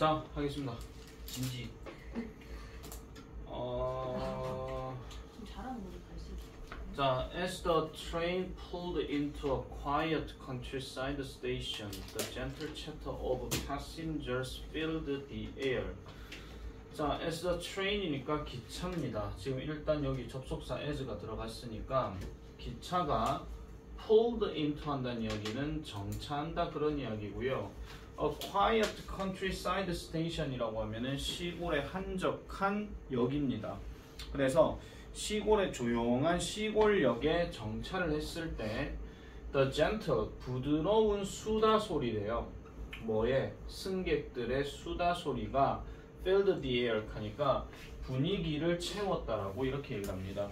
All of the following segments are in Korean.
자, 하겠습니다. 진지. 좀 잘하는 거지 갈수. 자, as the train pulled into a quiet countryside station, the gentle chatter of passengers filled the air. 자, as the train이니까 기차입니다. 지금 일단 여기 접속사 as가 들어갔으니까 기차가 pulled into 한다는 이야기는 정차한다 그런 이야기고요. A quiet countryside station이라고 하면은 시골의 한적한 역입니다. 그래서 시골의 조용한 시골역에 정차를 했을 때 the gentle 부드러운 수다 소리래요. 뭐에? 승객들의 수다 소리가 filled the air 하니까 분위기를 채웠다라고 이렇게 얘기를 합니다.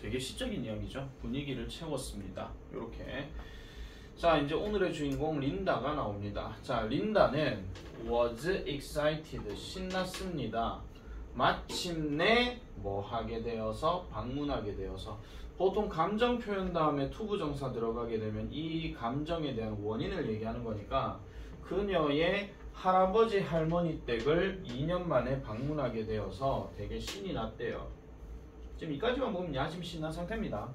되게 시적인 이야기죠. 분위기를 채웠습니다. 이렇게. 자, 이제 오늘의 주인공 린다가 나옵니다. 자, 린다는 was excited 신났습니다. 마침내 뭐 하게 되어서 방문하게 되어서 보통 감정 표현 다음에 투부정사 들어가게 되면 이 감정에 대한 원인을 얘기하는 거니까 그녀의 할아버지 할머니 댁을 2년 만에 방문하게 되어서 되게 신이 났대요. 지금 이까지만 보면 야심 신난 상태입니다.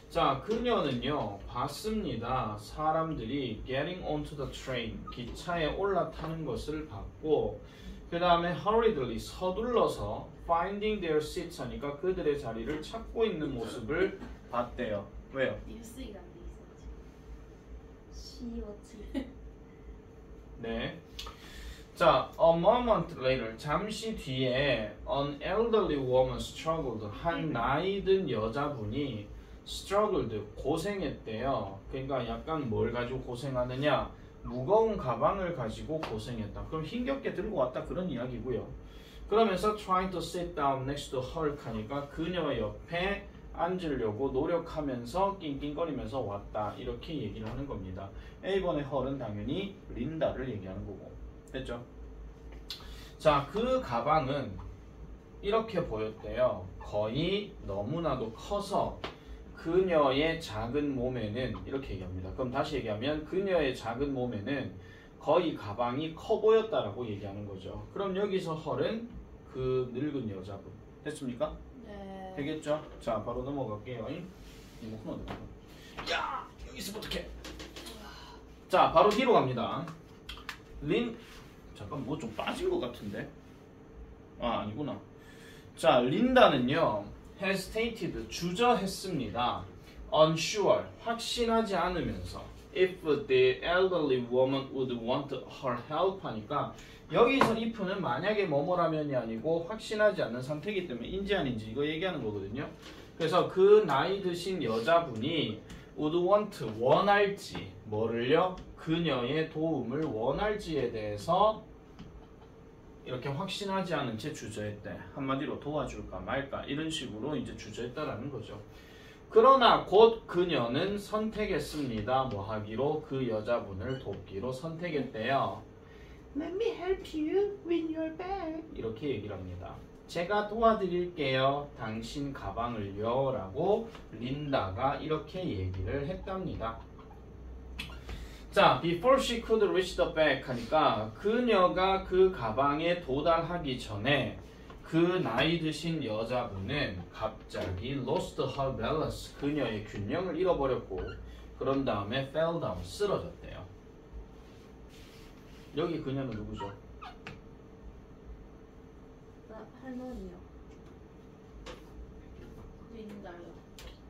자, 그녀는요 봤습니다. 사람들이 getting onto the train 기차에 올라타는 것을 봤고 그 다음에 hurriedly 서둘러서 finding their seats 하니까 그들의 자리를 찾고 있는 모습을 봤대요. 왜요? 뉴스이란 게 있어야지. 시워치. 네. 자, a moment later 잠시 뒤에 an elderly woman struggled 한 나이 든 여자분이 struggled 고생했대요. 그러니까 약간 뭘 가지고 고생하느냐? 무거운 가방을 가지고 고생했다. 그럼 힘겹게 들고 왔다 그런 이야기고요. 그러면서 trying to sit down next to her 하니까 그녀 옆에 앉으려고 노력하면서 낑낑거리면서 왔다. 이렇게 얘기를 하는 겁니다. A번의 her은 당연히 린다를 얘기하는 거고. 됐죠? 자, 그 가방은 이렇게 보였대요. 거의 너무나도 커서 그녀의 작은 몸에는 이렇게 얘기합니다. 그럼 다시 얘기하면 그녀의 작은 몸에는 거의 가방이 커 보였다라고 얘기하는 거죠. 그럼 여기서 헐은 그 늙은 여자분. 됐습니까? 네. 되겠죠? 자, 바로 넘어갈게요. 이거 어디 가? 야! 여기 있으면 어떡해? 자, 바로 뒤로 갑니다. 잠깐 뭐 좀 빠진 것 같은데? 아, 아니구나. 자, 린다는요. hesitated 주저했습니다. unsure 확신하지 않으면서 if the elderly woman would want her help 하니까 여기서 if는 만약에 뭐뭐라면이 아니고 확신하지 않는 상태이기 때문에 인지 아닌지 이거 얘기하는 거거든요. 그래서 그 나이 드신 여자분이 would want 원할지 뭐를요? 그녀의 도움을 원할지에 대해서 이렇게 확신하지 않은 채 주저했대. 한마디로 도와줄까 말까 이런 식으로 이제 주저했다라는 거죠. 그러나 곧 그녀는 선택했습니다. 뭐 하기로? 그 여자분을 돕기로 선택했대요. Let me help you with your bag. 이렇게 얘기를 합니다. 제가 도와드릴게요. 당신 가방을요. 라고 린다가 이렇게 얘기를 했답니다. 자, before she could reach the bag 하니까 그녀가 그 가방에 도달하기 전에 그 나이 드신 여자분은 갑자기 lost her balance 그녀의 균형을 잃어버렸고 그런 다음에 fell down 쓰러졌대요. 여기 그녀는 누구죠? 나 할머니요. 린다요.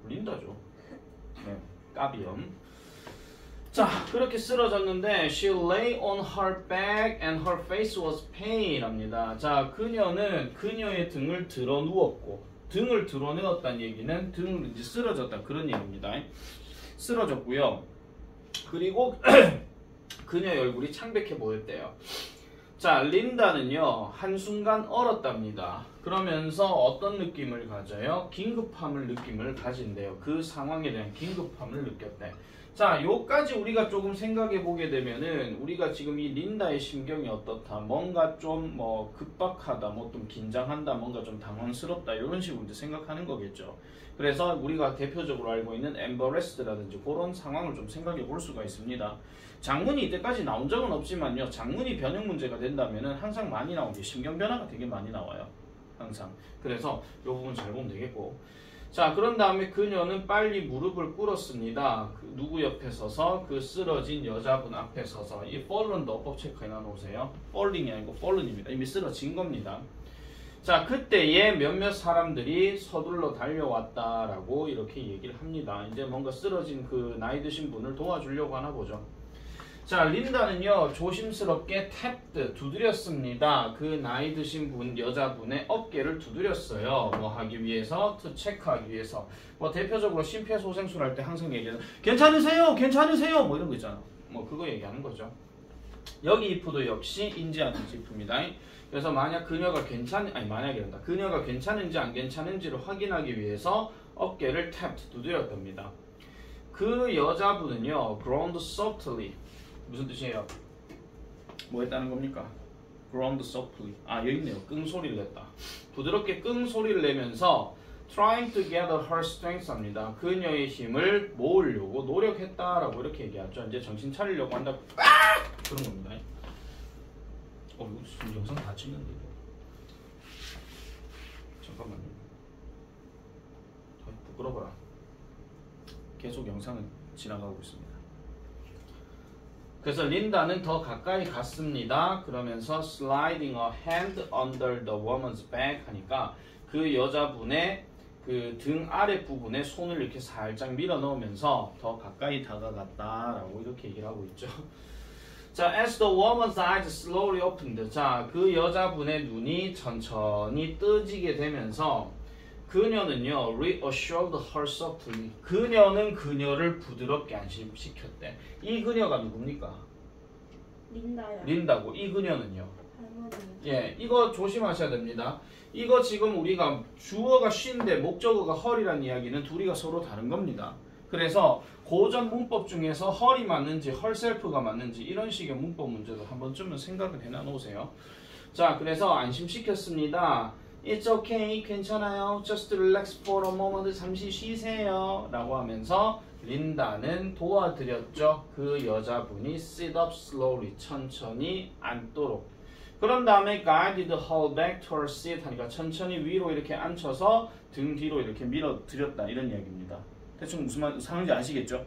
린다죠. 네, 까비엄. 자, 그렇게 쓰러졌는데 she lay on her back and her face was pale 합니다. 자, 그녀는 그녀의 등을 들어 누웠고 등을 들어 누웠다는 얘기는 등을 이제 쓰러졌다 그런 얘기입니다. 쓰러졌고요. 그리고 그녀의 얼굴이 창백해 보였대요. 자, 린다는요 한순간 얼었답니다. 그러면서 어떤 느낌을 가져요? 긴급함을 느낌을 가진대요. 그 상황에 대한 긴급함을 느꼈대. 자, 요까지 우리가 조금 생각해 보게 되면은 우리가 지금 이 린다의 심경이 어떻다, 뭔가 좀 뭐 급박하다, 뭐 좀 긴장한다, 뭔가 좀 당황스럽다 이런 식으로 이제 생각하는 거겠죠. 그래서 우리가 대표적으로 알고 있는 embarrassed라든지 그런 상황을 좀 생각해 볼 수가 있습니다. 장문이 이때까지 나온 적은 없지만요, 장문이 변형 문제가 된다면은 항상 많이 나오는 게 심경 변화가 되게 많이 나와요. 항상. 그래서 이 부분 잘 보면 되겠고. 자, 그런 다음에 그녀는 빨리 무릎을 꿇었습니다. 그 누구 옆에 서서? 그 쓰러진 여자분 앞에 서서. 이 fallon도 어법 체크해 놔놓으세요. falling이 아니고 fallon입니다. 이미 쓰러진 겁니다. 자, 그때에 몇몇 사람들이 서둘러 달려왔다라고 이렇게 얘기를 합니다. 이제 뭔가 쓰러진 그 나이 드신 분을 도와주려고 하나 보죠. 자, 린다는요 조심스럽게 탭드 두드렸습니다. 그 나이 드신 분 여자분의 어깨를 두드렸어요. 뭐 하기 위해서, to 체크하기 위해서. 뭐 대표적으로 심폐소생술 할 때 항상 얘기하는 괜찮으세요, 괜찮으세요, 뭐 이런 거 있잖아. 뭐 그거 얘기하는 거죠. 여기 if도 역시 인지하는 if입니다. 그래서 만약 그녀가 그녀가 괜찮은지 안 괜찮은지를 확인하기 위해서 어깨를 tapped 두드렸답니다. 그 여자분은요 groaned softly. 무슨 뜻이에요? 뭐 했다는 겁니까? groaned softly. 아, 여기 있네요. 끙 소리를 냈다. 부드럽게 끙 소리를 내면서 trying to gather her strength 합니다. 그녀의 힘을 모으려고 노력했다라고 이렇게 얘기하죠. 이제 정신 차리려고 한다. 그런 겁니다. 이거 지금 영상 다 찍는데 이거. 잠깐만요. 부끄러워라. 계속 영상은 지나가고 있습니다. 그래서 린다는 더 가까이 갔습니다. 그러면서 sliding a hand under the woman's back 하니까 그 여자분의 그 등 아래 부분에 손을 이렇게 살짝 밀어 넣으면서 더 가까이 다가갔다라고 이렇게 얘기를 하고 있죠. 자, as the woman's eyes slowly opened. 자, 그 여자분의 눈이 천천히 뜨지게 되면서 그녀는요, reassured her softly. 그녀는 그녀를 부드럽게 안심시켰대. 이 그녀가 누굽니까? 린다요. 린다고. 이 그녀는요? 할머니. 예, 이거 조심하셔야 됩니다. 이거 지금 우리가 주어가 she인데 목적어가 her이라는 이야기는 둘이가 서로 다른 겁니다. 그래서 고전 문법 중에서 her이 맞는지 herself가 맞는지 이런 식의 문법 문제도 한 번쯤은 생각을 해놔 놓으세요. 자, 그래서 안심시켰습니다. It's okay, 괜찮아요. Just relax for a moment. 잠시 쉬세요. 라고 하면서 린다는 도와드렸죠. 그 여자분이 sit up slowly, 천천히 앉도록. 그런 다음에 guided her back to her seat 하니까 천천히 위로 이렇게 앉혀서 등 뒤로 이렇게 밀어드렸다. 이런 이야기입니다. 대충 무슨 말 상황인지 아시겠죠?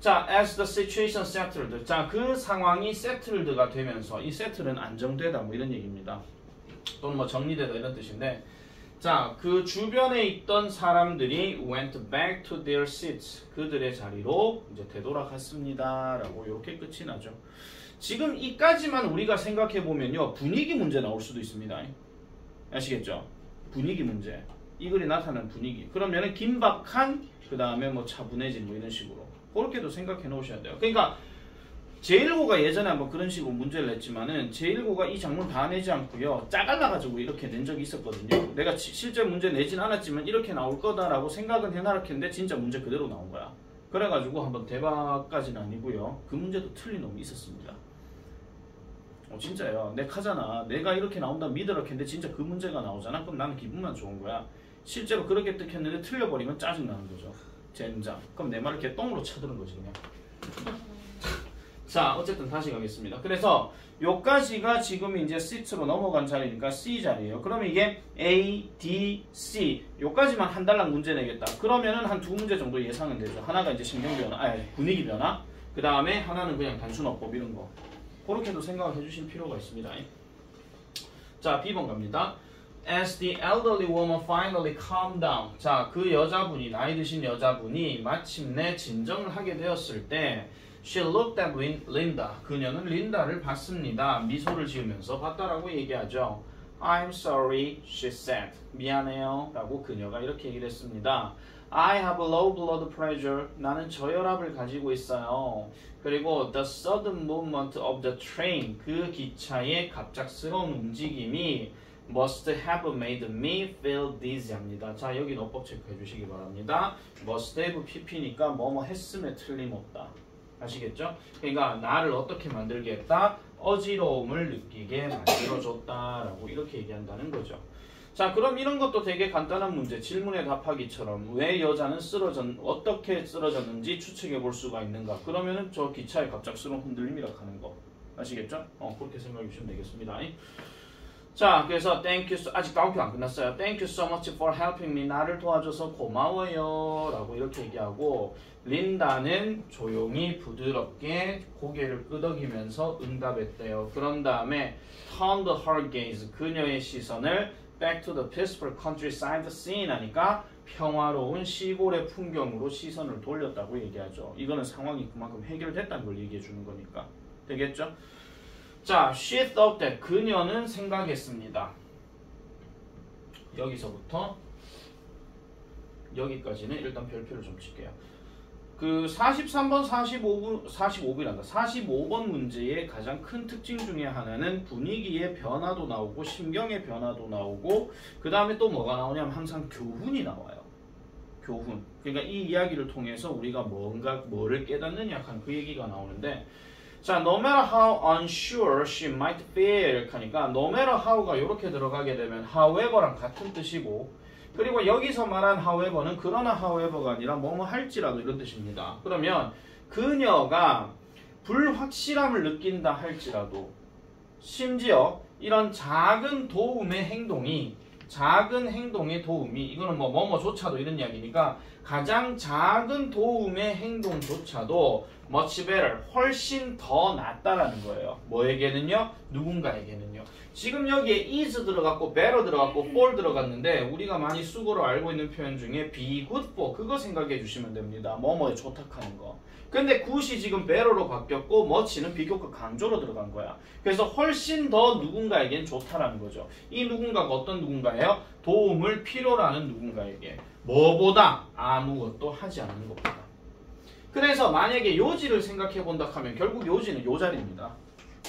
자, as the situation settled. 자, 그 상황이 settled가 되면서 이 settle은 안정되다 뭐 이런 얘기입니다. 또는 뭐 정리되다 이런 뜻인데, 자, 그 주변에 있던 사람들이 went back to their seats. 그들의 자리로 이제 되돌아갔습니다. 라고 이렇게 끝이 나죠. 지금 이까지만 우리가 생각해 보면요, 분위기 문제 나올 수도 있습니다. 아시겠죠? 분위기 문제. 이 글이 나타나는 분위기. 그러면은 긴박한, 그 다음에 뭐 차분해진 뭐 이런 식으로. 그렇게도 생각해 놓으셔야 돼요. 그러니까 제1고가 예전에 한번 그런 식으로 문제를 냈지만은 제1고가 이 작문 다 내지 않고요, 짜갈라가지고 이렇게 낸 적이 있었거든요. 내가 실제 문제 내진 않았지만 이렇게 나올 거다라고 생각은 해놔놨는데 진짜 문제 그대로 나온 거야. 그래가지고 한번 대박까지는 아니고요, 그 문제도 틀린 놈이 있었습니다. 진짜요. 내 카잖아. 내가 이렇게 나온다 믿으라 했는데 진짜 그 문제가 나오잖아. 그럼 나는 기분만 좋은 거야. 실제로 그렇게 뜻했는데 틀려버리면 짜증나는 거죠. 젠장. 그럼 내 말을 개똥으로 쳐드는 거지 그냥. 자, 어쨌든 다시 가겠습니다. 그래서 요까지가 지금 이제 C로 넘어간 자리니까 C 자리예요. 그러면 이게 A, D, C 요까지만 한 달랑 문제 내겠다. 그러면은 한 두 문제 정도 예상은 되죠. 하나가 이제 신경 변화, 분위기 변화. 그 다음에 하나는 그냥 단순 어법 이런 거. 그렇게도 생각을 해주실 필요가 있습니다. 자, B번 갑니다. As the elderly woman finally calmed down. 자, 그 여자분이, 나이 드신 여자분이 마침내 진정을 하게 되었을 때 She looked at Linda. 그녀는 린다를 봤습니다. 미소를 지으면서 봤다라고 얘기하죠. I'm sorry, she said. 미안해요. 라고 그녀가 이렇게 얘기를 했습니다. I have low blood pressure. 나는 저혈압을 가지고 있어요. 그리고 the sudden movement of the train. 그 기차의 갑작스러운 움직임이 must have made me feel dizzy 합니다. 자, 여기 어법 체크해 주시기 바랍니다. must have pp니까 뭐뭐 했음에 틀림없다. 아시겠죠? 그러니까 나를 어떻게 만들게 했다? 어지러움을 느끼게 만들어줬다라고 이렇게 얘기한다는 거죠. 자, 그럼 이런 것도 되게 간단한 문제, 질문에 답하기처럼 왜 여자는 어떻게 쓰러졌는지 추측해 볼 수가 있는가? 그러면은 저 기차의 갑작스러운 흔들림이라고 하는 거 아시겠죠? 그렇게 생각해 주시면 되겠습니다. 자, 그래서 thank you, 아직 다운표 안 끝났어요. Thank you so much for helping me. 나를 도와줘서 고마워요 라고 이렇게 얘기하고, 린다는 조용히 부드럽게 고개를 끄덕이면서 응답했대요. 그런 다음에 turned her gaze, 그녀의 시선을 back to the peaceful countryside scene 하니까 평화로운 시골의 풍경으로 시선을 돌렸다고 얘기하죠. 이거는 상황이 그만큼 해결됐다는 걸 얘기해 주는 거니까. 되겠죠? 자, she thought that, 그녀는 생각했습니다. 여기서부터 여기까지는 일단 별표를 좀 칠게요. 그 43번, 45번 문제의 가장 큰 특징 중에 하나는 분위기의 변화도 나오고 심경의 변화도 나오고, 그 다음에 또 뭐가 나오냐면 항상 교훈이 나와요. 교훈. 그러니까 이 이야기를 통해서 우리가 뭐를 깨닫느냐 하는 그 얘기가 나오는데, 자, no matter how unsure she might feel 하니까 no matter how가 이렇게 들어가게 되면 however랑 같은 뜻이고, 그리고 여기서 말한 however는 그러나 however가 아니라 뭐뭐 할지라도 이런 뜻입니다. 그러면 그녀가 불확실함을 느낀다 할지라도, 심지어 이런 작은 행동의 도움이 이거는 뭐뭐조차도 이런 이야기니까 가장 작은 도움의 행동조차도 much better, 훨씬 더 낫다라는 거예요. 뭐에게는요? 누군가에게는요. 지금 여기에 is 들어갔고 better 들어갔고 for 들어갔는데, 우리가 많이 수고로 알고 있는 표현 중에 be good for, 그거 생각해 주시면 됩니다. 뭐뭐에 조탁하는 거. 근데 good이 지금 better로 바뀌었고 much는 비교급 강조로 들어간 거야. 그래서 훨씬 더 누군가에겐 좋다라는 거죠. 이 누군가가 어떤 누군가예요? 도움을 필요로 하는 누군가에게. 뭐보다? 아무것도 하지 않는 것보다. 그래서 만약에 요지를 생각해 본다 하면 결국 요지는 요 자리입니다.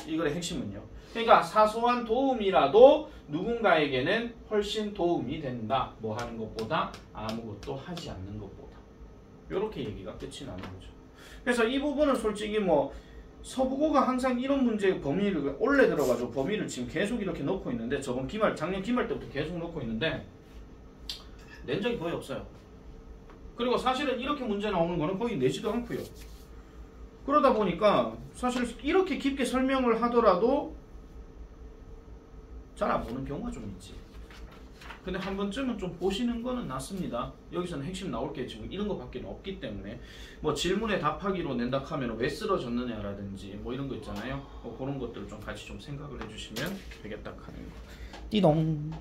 이거의 핵심은요. 그러니까 사소한 도움이라도 누군가에게는 훨씬 도움이 된다. 뭐 하는 것보다? 아무것도 하지 않는 것보다. 이렇게 얘기가 끝이 나는 거죠. 그래서 이 부분은 솔직히 서부고가 항상 이런 문제의 범위를 원래 들어가지고 범위를 지금 계속 이렇게 넣고 있는데, 작년 기말 때부터 계속 넣고 있는데 낸 적이 거의 없어요. 그리고 사실은 이렇게 문제 나오는 거는 거의 내지도 않고요. 그러다 보니까 사실 이렇게 깊게 설명을 하더라도 잘 안 보는 경우가 좀 있지. 근데 한 번쯤은 좀 보시는 거는 낫습니다. 여기서는 핵심 나올 게 지금 이런 거밖에 없기 때문에, 질문에 답하기로 낸다 하면 왜 쓰러졌느냐라든지 이런 거 있잖아요. 그런 것들을 좀 같이 좀 생각을 해주시면 되겠다 하는 거. 띠동.